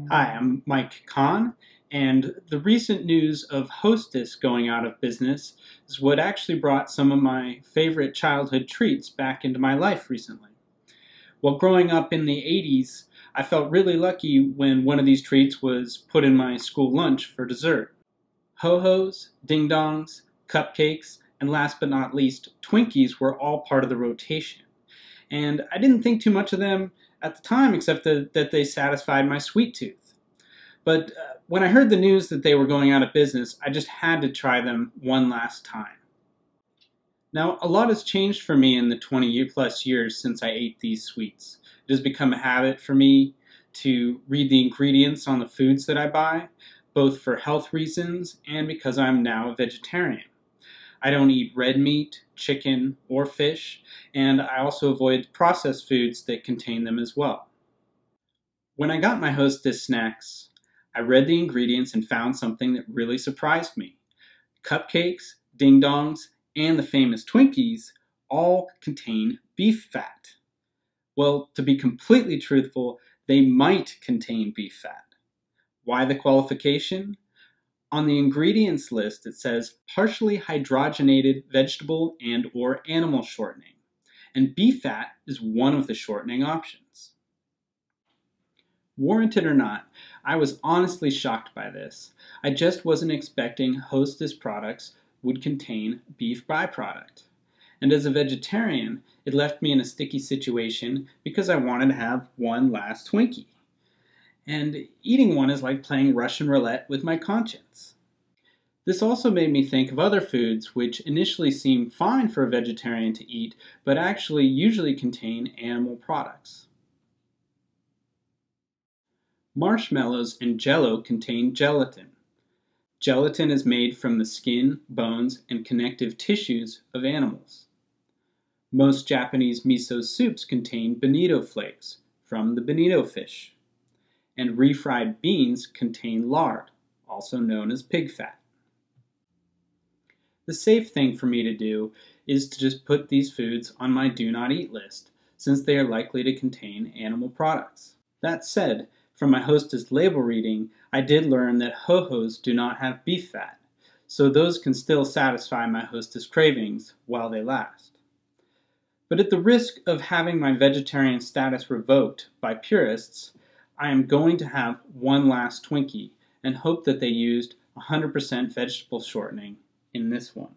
Hi, I'm Mike Kahn, and the recent news of Hostess going out of business is what actually brought some of my favorite childhood treats back into my life recently. Well, growing up in the 80s, I felt really lucky when one of these treats was put in my school lunch for dessert. Ho-Hos, ding-dongs, cupcakes, and last but not least, Twinkies were all part of the rotation. And I didn't think too much of them at the time except that they satisfied my sweet tooth. But when I heard the news that they were going out of business, I just had to try them one last time. Now, a lot has changed for me in the 20+ years since I ate these sweets. It has become a habit for me to read the ingredients on the foods that I buy, both for health reasons and because I'm now a vegetarian. I don't eat red meat, chicken, or fish, and I also avoid processed foods that contain them as well. When I got my Hostess snacks, I read the ingredients and found something that really surprised me. Cupcakes, ding-dongs, and the famous Twinkies all contain beef fat. Well, to be completely truthful, they might contain beef fat. Why the qualification? On the ingredients list, it says partially hydrogenated vegetable and or animal shortening, and beef fat is one of the shortening options. Warranted or not, I was honestly shocked by this. I just wasn't expecting Hostess products would contain beef byproduct. And as a vegetarian, it left me in a sticky situation because I wanted to have one last Twinkie. And eating one is like playing Russian roulette with my conscience. This also made me think of other foods which initially seem fine for a vegetarian to eat, but actually usually contain animal products. Marshmallows and Jell-O contain gelatin. Gelatin is made from the skin, bones, and connective tissues of animals. Most Japanese miso soups contain bonito flakes from the bonito fish. And refried beans contain lard, also known as pig fat. The safe thing for me to do is to just put these foods on my do not eat list, since they are likely to contain animal products. That said, from my Hostess label reading, I did learn that Ho-Hos do not have beef fat, so those can still satisfy my Hostess cravings while they last. But at the risk of having my vegetarian status revoked by purists, I am going to have one last Twinkie and hope that they used 100% vegetable shortening in this one.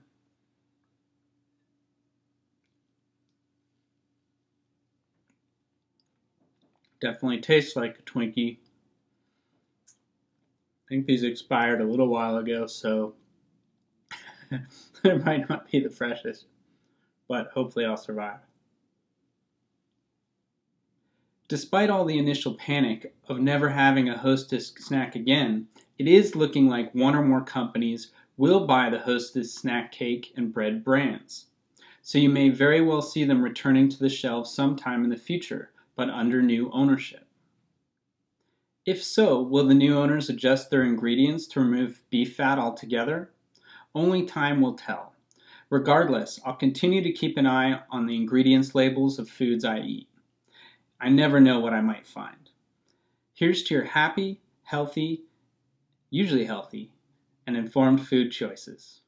Definitely tastes like a Twinkie. I think these expired a little while ago, so it might not be the freshest, but hopefully I'll survive. Despite all the initial panic of never having a Hostess snack again, it is looking like one or more companies will buy the Hostess snack cake and bread brands. So you may very well see them returning to the shelves sometime in the future, but under new ownership. If so, will the new owners adjust their ingredients to remove beef fat altogether? Only time will tell. Regardless, I'll continue to keep an eye on the ingredients labels of foods I eat. I never know what I might find. Here's to your happy, healthy, usually healthy, and informed food choices.